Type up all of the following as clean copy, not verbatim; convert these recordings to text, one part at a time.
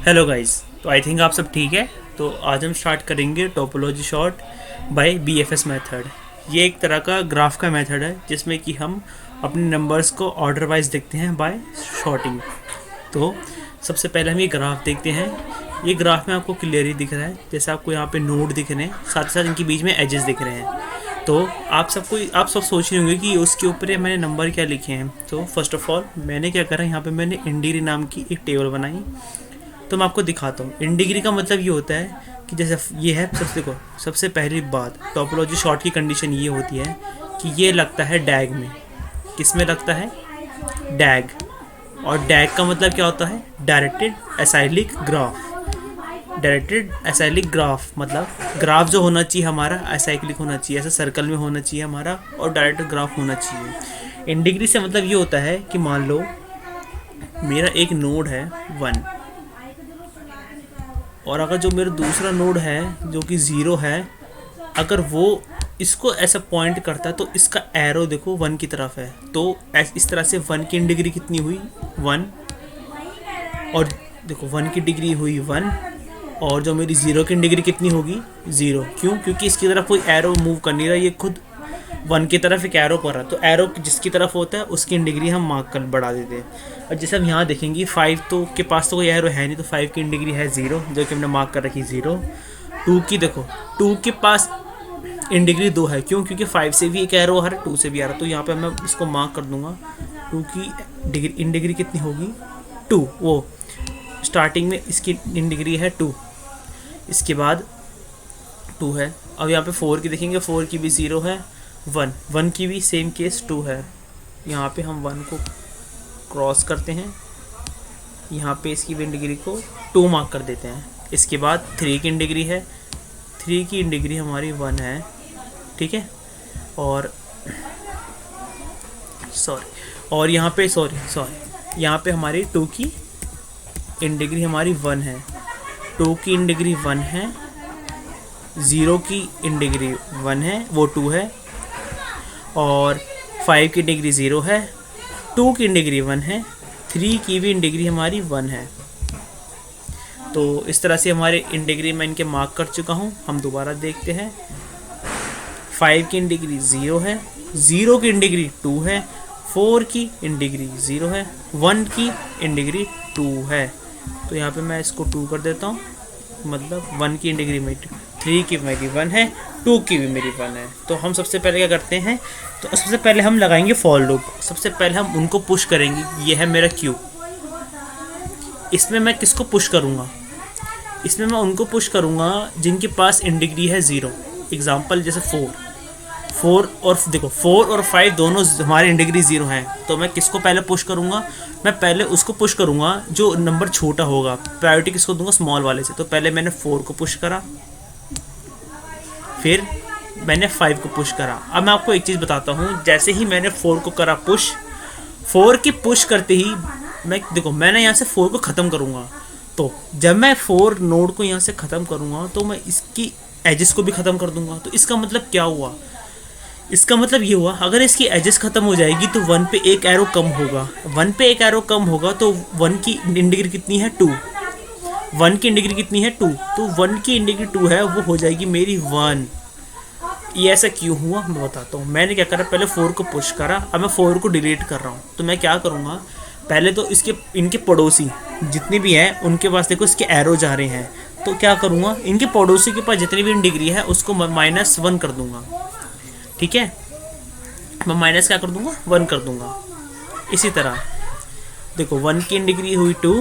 Hello guys, तो I think आप सब ठीक है। तो आज हम स्टार्ट करेंगे topology sort by BFS method. ये एक तरह का ग्राफ का मेथड है जिसमें कि हम अपने नंबर्स को ऑर्डर वाइज देखते हैं बाय शॉर्टिंग। तो सबसे पहले हम ये ग्राफ देखते हैं। ये ग्राफ में आपको क्लियरली दिख रहा है, जैसे आपको यहाँ पे नोड दिख रहे हैं, साथ ही साथ इनके बीच में एजेस दिख रहे हैं। तो आप सब सोच रहे होंगे कि उसके ऊपर मैंने नंबर क्या लिखे हैं। तो फर्स्ट ऑफ ऑल मैंने क्या करा, यहाँ पे मैंने इंडिग्री नाम की एक टेबल बनाई। तो मैं आपको दिखाता हूँ। इन डिग्री का मतलब ये होता है कि जैसे ये है, सबसे पहली बात टोपोलॉजी शॉर्ट की कंडीशन ये होती है कि ये लगता है डैग में। किस में लगता है? डैग। और डैग का मतलब क्या होता है? Directed acyclic graph. Directed acyclic graph मतलब ग्राफ जो होना चाहिए हमारा एसाइक्लिक होना चाहिए, ऐसे सर्कल में होना चाहिए हमारा, और डायरेक्टेड ग्राफ होना चाहिए। इन डिग्री से मतलब ये होता है कि मान लो मेरा एक नोड है 1, और अगर जो मेरा दूसरा नोड है जो कि 0 है, अगर वो इसको ऐसा पॉइंट करता है तो इसका एरो देखो 1 की तरफ है। तो इस तरह से 1 की डिग्री कितनी हुई? 1। और देखो 1 की डिग्री हुई 1, और जो मेरी 0 की डिग्री कितनी होगी? 0। क्यों? क्योंकि इसकी तरफ कोई एरो मूव कर नहीं रहा, ये खुद 1 की तरफ एक एरो कर रहा है। तो एरो जिसकी तरफ होता है उसकी डिग्री हम मार्क कर बढ़ा देते हैं। और जैसे हम यहाँ देखेंगे 5 तो के पास तो कोई एरो है नहीं, तो 5 की डिग्री है 0, जो कि हमने मार्क कर रखी 0। 2 की देखो, 2 के पास डिग्री 2 है। क्यों? क्योंकि 5 से भी एक एरो आ रहा है, 2 से भी आ रहा है। तो यहाँ पे मैं इसको मार्क कर दूंगा। 2 की डिग्री कितनी होगी? 2। वो स्टार्टिंग में इसकी डिग्री है 2, इसके बाद 2 है। अब यहाँ पे 4 की देखेंगे, 4 की भी 0 है, 1 की भी सेम केस 2 है। यहाँ पे हम 1 को क्रॉस करते हैं, यहाँ पे इसकी भी डिग्री को 2 मार्क कर देते हैं। इसके बाद 3 की डिग्री है, 3 की डिग्री हमारी 1 है, ठीक है। और और यहाँ पे यहाँ पे हमारी 2 की डिग्री हमारी 1 है, 2 की डिग्री 1 है, 0 की डिग्री 1 है, वो 2 है, और 5 की डिग्री 0 है, 2 की डिग्री 1 है, 3 की भी डिग्री हमारी 1 है। तो इस तरह से हमारे डिग्री मैं इनके मार्क कर चुका हूँ। हम दोबारा देखते हैं। 5 की डिग्री 0 है, 0 की डिग्री 2 है, 4 की डिग्री 0 है, 1 की डिग्री 2 है। तो यहाँ पे मैं इसको 2 कर देता हूँ, मतलब 1 की डिग्री मेरी 3 की मेरी 1 है, 2 की भी मेरी 1 है। तो हम सबसे पहले क्या करते हैं, तो सबसे पहले हम लगाएंगे फॉर लूप। सबसे पहले हम उनको पुश करेंगे। ये है मेरा क्यू, इसमें मैं किसको पुश करूँगा? इसमें मैं उनको पुश करूँगा जिनके पास डिग्री है 0। एग्जाम्पल जैसे 4 और देखो 4 और 5 दोनों हमारे डिग्री 0 हैं। तो मैं किसको पहले पुश करूँगा? मैं पहले उसको पुश करूँगा जो नंबर छोटा होगा। प्रायोरिटी किसको दूंगा? स्मॉल वाले से। तो पहले मैंने 4 को पुश करा, फिर मैंने 5 को पुश करा। अब मैं आपको एक चीज़ बताता हूँ। जैसे ही मैंने 4 को करा पुश, 4 की पुश करते ही मैंने यहाँ से 4 को ख़त्म करूँगा। तो जब मैं 4 नोड को यहाँ से ख़त्म करूँगा तो मैं इसकी एजेस को भी ख़त्म कर दूँगा। तो इसका मतलब क्या हुआ? इसका मतलब ये हुआ, अगर इसकी एजेस ख़त्म हो जाएगी तो 1 पे एक एरो कम होगा। 1 पे एक एरो कम होगा तो 1 की डिग्री कितनी है? 2। 1 की डिग्री कितनी है? 2। तो 1 की डिग्री 2 है, वो हो जाएगी मेरी 1। ये ऐसा क्यों हुआ मैं बताता हूँ। मैंने क्या करा, पहले 4 को पुश करा, अब मैं 4 को डिलीट कर रहा हूँ। तो मैं क्या करूँगा, पहले तो इनके पड़ोसी जितने भी हैं उनके पास देखो इसके एरो जा रहे हैं। तो क्या करूँगा, इनके पड़ोसी के पास जितनी भी डिग्री है उसको मैं -1 कर दूँगा, ठीक है। मैं माइनस क्या कर दूँगा? 1 कर दूँगा। इसी तरह देखो 1 की डिग्री हुई 2,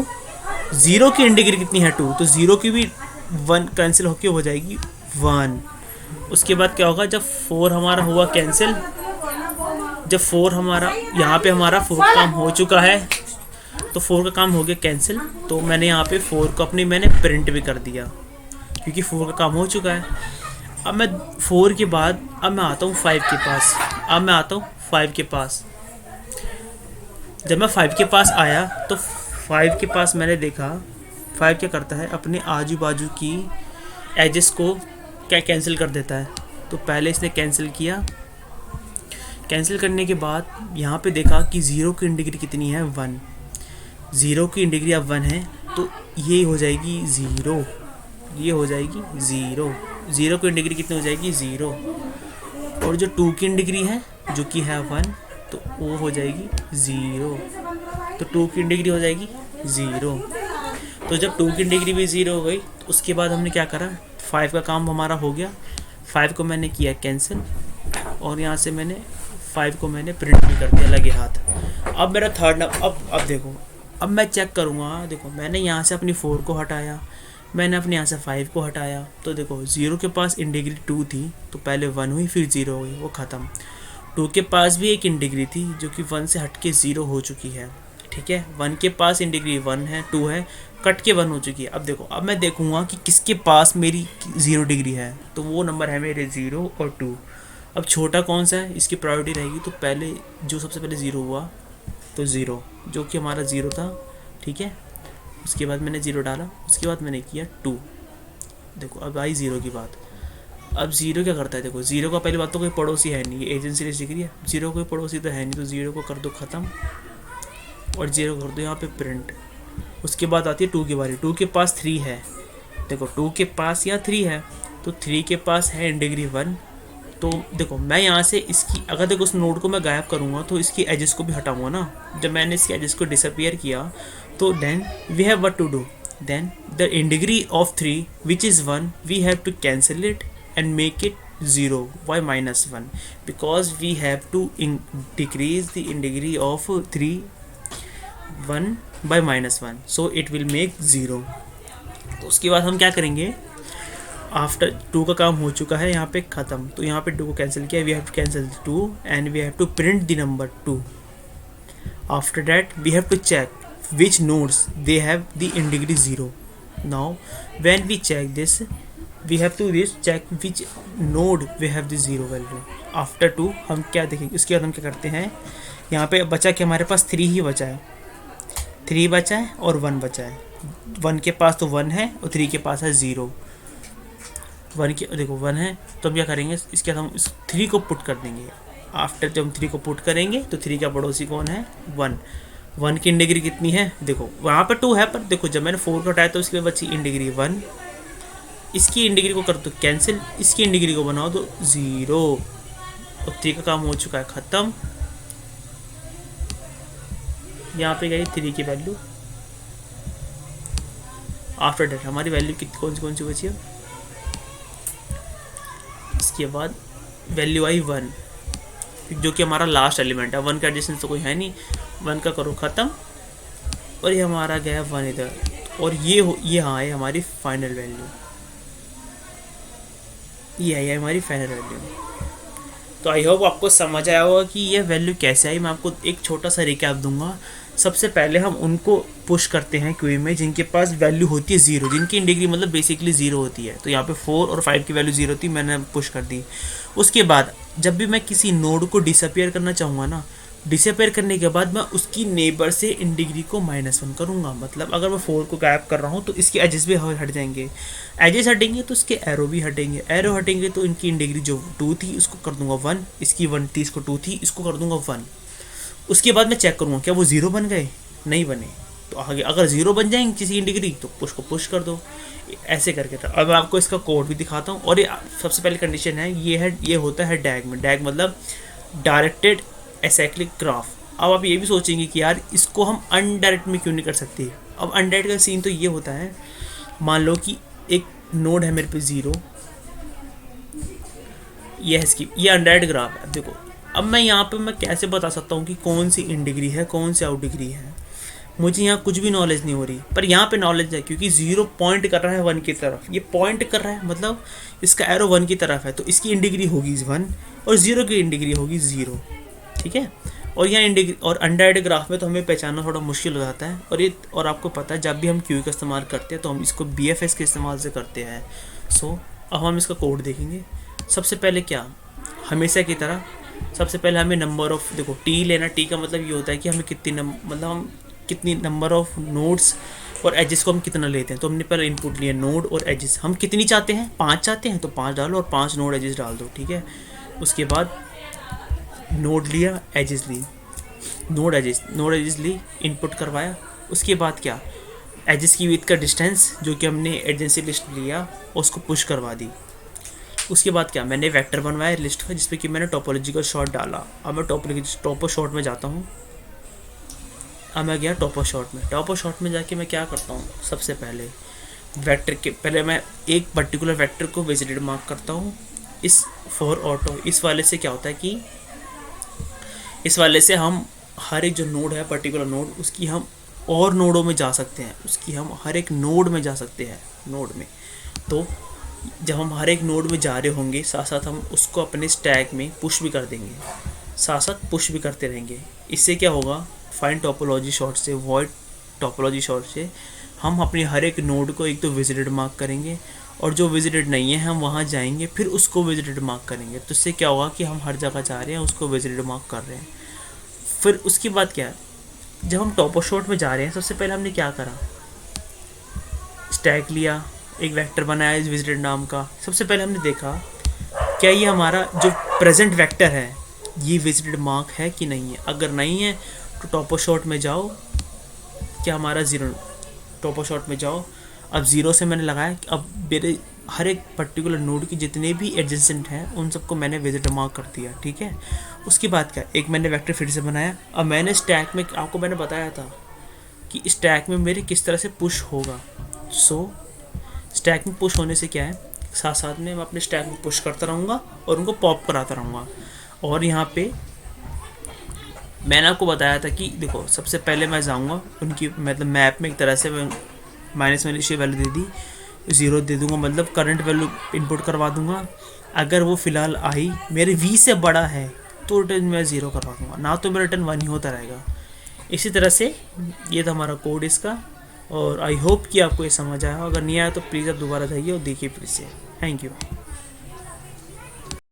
0 की डिग्री कितनी है? 2। तो 0 की भी 1 कैंसिल होके हो जाएगी 1। उसके बाद क्या होगा, जब 4 हमारा हुआ कैंसिल, जब 4 हमारा यहाँ पे हमारा 4 का काम हो चुका है, तो 4 का काम हो गया कैंसिल। तो मैंने यहाँ पे 4 को मैंने प्रिंट भी कर दिया, क्योंकि 4 का काम हो चुका है। अब मैं 4 के बाद अब मैं आता हूँ 5 के पास। अब मैं आता हूँ 5 के पास। जब मैं 5 के पास आया तो 5 के पास मैंने देखा 5 क्या करता है, अपने आजू बाजू की एजेस को क्या कैंसिल कर देता है। तो पहले इसने कैंसिल किया, कैंसिल करने के बाद यहाँ पे देखा कि 0 की डिग्री कितनी है? 1। ज़ीरो की डिग्री अब 1 है तो ये हो जाएगी 0, ये हो जाएगी 0, 0 की डिग्री कितनी हो जाएगी 0, और जो 2 की डिग्री है जो कि है 1 तो वो हो जाएगी 0, तो 2 की डिग्री हो जाएगी 0। तो जब 2 की डिग्री भी 0 हो गई तो उसके बाद हमने क्या करा, 5 का काम हमारा हो गया, 5 को मैंने किया कैंसिल और यहाँ से मैंने 5 को मैंने प्रिंट भी कर दिया लगे हाथ। अब मेरा थर्ड अब देखो, अब मैं चेक करूँगा, देखो मैंने यहाँ से अपनी 4 को हटाया, मैंने अपने यहाँ से 5 को हटाया, तो देखो 0 के पास इन डिग्री 2 थी तो पहले 1 हुई फिर 0 हो गई, वो ख़त्म। 2 के पास भी एक इन डिग्री थी जो कि 1 से हट के 0 हो चुकी है, ठीक है। 1 के पास इन डिग्री 1 है, 2 है, कट के 1 हो चुकी है। अब देखो, अब मैं देखूंगा कि किसके पास मेरी 0 डिग्री है, तो वो नंबर है मेरे 0 और 2। अब छोटा कौन सा है, इसकी प्रायोरिटी रहेगी, तो पहले जो सबसे पहले 0 हुआ तो 0, जो कि हमारा 0 था, ठीक है। उसके बाद मैंने 0 डाला, उसके बाद मैंने किया 2। देखो अब आई 0 की बात। अब 0 क्या करता है, देखो 0 का पहली बात तो कोई पड़ोसी है नहीं, ये एजेंसी लिस्ट डिग्री है, 0 कोई पड़ोसी तो है नहीं, तो 0 को कर दो ख़त्म और 0 कर दो यहाँ पे प्रिंट। उसके बाद आती है 2 की बारी। 2 के पास 3 है, देखो 2 के पास यहाँ 3 है तो 3 के पास है इन डिग्री 1। तो देखो मैं यहाँ से इसकी, अगर देखो उस नोड को मैं गायब करूँगा तो इसकी एजेस को भी हटाऊँगा ना। जब मैंने इसकी एजेस को डिसअपियर किया तो then we have what to do, then the in degree of 3 which is 1 we have to cancel it and make it 0 by -1 because we have to decrease the in degree of 3 1 by -1 so it will make 0। तो उसके बाद हम क्या करेंगे, after 2 का काम हो चुका है यहाँ पे ख़त्म, तो यहाँ पे 2 को कैंसिल किया, we have to cancel 2 and we have to print the number 2। After that we have to check which nodes they have the in degree 0। now when we check this we have to check which node we have the 0 value। after 2 हम क्या देखेंगे, उसके बाद हम क्या करते हैं, यहाँ पे बचा कि हमारे पास 3 ही बचा है, 3 बचा है और 1 बचा है। 1 के पास तो 1 है और 3 के पास है 0। 1 के देखो 1 है तो हम क्या करेंगे, इसके बाद हम इस 3 को पुट कर देंगे। आफ्टर जब हम 3 को पुट करेंगे तो 3 का पड़ोसी कौन है, 1। 1 की इन डिग्री कितनी है, देखो वहाँ पर 2 है, पर देखो जब मैंने 4 को हटाया तो उसके बाद बची इन डिग्री 1। इसकी इन डिग्री को कर दो कैंसिल, इसकी इन डिग्री को बनाओ तो 0 और 3 का काम हो चुका है ख़त्म। यहाँ पे गई 3 की वैल्यू। आफ्टर डेट हमारी वैल्यू कौन सी बची है, इसके बाद वैल्यू आई 1 जो कि हमारा लास्ट एलिमेंट है। 1 का एडिशन तो कोई है नहीं, 1 का करो ख़त्म और ये हमारा गया है 1 इधर, और ये हाँ है हमारी फाइनल वैल्यू, ये है हमारी फाइनल वैल्यू। तो आई होप आपको समझ आया होगा कि ये वैल्यू कैसे आई। मैं आपको एक छोटा सा रिकैप दूंगा। सबसे पहले हम उनको पुश करते हैं क्यू में जिनके पास वैल्यू होती है 0, जिनकी इन डिग्री मतलब बेसिकली 0 होती है। तो यहाँ पे 4 और 5 की वैल्यू 0 थी, मैंने पुश कर दी। उसके बाद जब भी मैं किसी नोड को डिसअपियर करना चाहूँगा ना, डिसअपियर करने के बाद मैं उसकी नेबर से इन डिग्री को -1 करूँगा। मतलब अगर मैं 4 को गायब कर रहा हूँ तो इसके एजेस भी हट जाएंगे, एजेस हटेंगे तो इसके एरो भी हटेंगे, एरो हटेंगे तो इनकी इन डिग्री जो 2 थी उसको कर दूंगा 1, इसकी 1 थी इसको 2 थी, इसको कर दूंगा 1। उसके बाद मैं चेक करूँगा क्या वो 0 बन गए, नहीं बने तो आगे अगर 0 बन जाएंगे किसी इन डिग्री तो उसको पुश कर दो, ऐसे करके था। अब मैं आपको इसका कोड भी दिखाता हूँ। और ये सबसे पहली कंडीशन है, ये होता है डैग में। डैग मतलब डायरेक्टेड एसाइक्लिक ग्राफ। अब आप ये भी सोचेंगे कि यार इसको हम अनडायरेक्ट में क्यों नहीं कर सकते। अब अनडायरेक्ट का सीन तो ये होता है, मान लो कि एक नोड है मेरे पे 0, ये है इसकी, ये अनडायरेक्ट ग्राफ है। देखो अब मैं यहाँ पे मैं कैसे बता सकता हूँ कि कौन सी इन डिग्री है कौन सी आउट डिग्री है, मुझे यहाँ कुछ भी नॉलेज नहीं हो रही। पर यहाँ पे नॉलेज है क्योंकि 0 पॉइंट कर रहा है 1 की तरफ, ये पॉइंट कर रहा है मतलब इसका एरो 1 की तरफ है, तो इसकी इन डिग्री होगी 1 और 0 की इन डिग्री होगी 0, ठीक है। और यहाँ इन डिग्री और अनडायरेक्ट ग्राफ में तो हमें पहचानना थोड़ा मुश्किल हो जाता है। और आपको पता है जब भी हम क्यू का इस्तेमाल करते हैं तो हम इसको BFS के इस्तेमाल से करते हैं। सो अब हम इसका कोड देखेंगे। सबसे पहले क्या, हमेशा की तरह सबसे पहले हमें नंबर ऑफ, देखो टी लेना, टी का मतलब ये होता है कि हमें हम कितनी नंबर ऑफ नोड्स और एजेस को हम कितना लेते हैं। तो हमने पहले इनपुट लिया नोड और एजेस, हम कितनी चाहते हैं, 5 चाहते हैं तो 5 डालो और 5 नोड एजेस डाल दो, ठीक है। उसके बाद नोड लिया, एजेस ली, नोड एजेस ली, इनपुट करवाया। उसके बाद क्या, एजेस की विथ का डिस्टेंस जो कि हमने एडजेंसी लिस्ट लिया उसको पुश करवा दी। उसके बाद क्या, मैंने वेक्टर बनवाया लिस्ट का जिसपे कि मैंने टोपोलॉजिकल शॉर्ट डाला। अब मैं टोपो शॉर्ट में जाता हूँ। अब मैं गया टोपो शॉर्ट में। टोपो शॉर्ट में जाके मैं क्या करता हूँ, सबसे पहले वेक्टर के पहले मैं एक पर्टिकुलर वेक्टर को विजिटेड मार्क करता हूँ। इस फॉर ऑटो इस वाले से क्या होता है कि इस वाले से हम हर एक जो नोड है पर्टिकुलर नोड उसकी हम और नोडों में जा सकते हैं, उसकी हम हर एक नोड में जा सकते हैं नोड में। तो जब हम हर एक नोड में जा रहे होंगे साथ साथ हम उसको अपने स्टैक में पुश भी कर देंगे, साथ साथ पुश भी करते रहेंगे। इससे क्या होगा, फाइंड टोपोलॉजी शॉर्ट से वॉइड टोपोलॉजी शॉर्ट से हम अपनी हर एक नोड को एक तो विजिटेड मार्क करेंगे और जो विजिटेड नहीं है हम वहाँ जाएंगे फिर उसको विजिटेड मार्क करेंगे। तो इससे क्या होगा कि हम हर जगह जा रहे हैं उसको विजिटेड मार्क कर रहे हैं। फिर उसके बाद क्या है, जब हम टोपो शॉर्ट में जा रहे हैं सबसे पहले हमने क्या करा, स्टैक लिया, एक वेक्टर बनाया इस विजिटेड नाम का। सबसे पहले हमने देखा क्या ये हमारा जो प्रेजेंट वेक्टर है ये विजिटेड मार्क है कि नहीं है। अगर नहीं है तो टोपो शॉर्ट में जाओ, क्या हमारा ज़ीरो, टोपो शॉर्ट में जाओ। अब ज़ीरो से मैंने लगाया, अब मेरे हर एक पर्टिकुलर नोड की जितने भी एडजेसेंट हैं उन सबको मैंने विजिटेड मार्क कर दिया, ठीक है। उसके बाद क्या, एक मैंने वेक्टर फिर से बनाया। अब मैंने स्टैक में आपको मैंने बताया था कि स्टैक में मेरे किस तरह से पुश होगा। सो स्टैक में पुश होने से क्या है, साथ साथ में मैं अपने स्टैक में पुश करता रहूँगा और उनको पॉप कराता रहूँगा। और यहाँ पे मैंने आपको बताया था कि देखो सबसे पहले मैं जाऊँगा उनकी मतलब मैप में एक तरह से मैं माइनस की वैल्यू दे दी, ज़ीरो दे दूँगा, मतलब करंट वैल्यू इनपुट करवा दूँगा। अगर वो फ़िलहाल आई मेरे v से बड़ा है तो रिटर्न मैं ज़ीरो करवा दूँगा, ना तो मेरा रिटर्न 1 ही होता रहेगा। इसी तरह से ये था हमारा कोड इसका, और आई होप कि आपको ये समझ आया। अगर नहीं आया तो प्लीज़ आप दोबारा जाइए और देखिए फिर से। Thank you.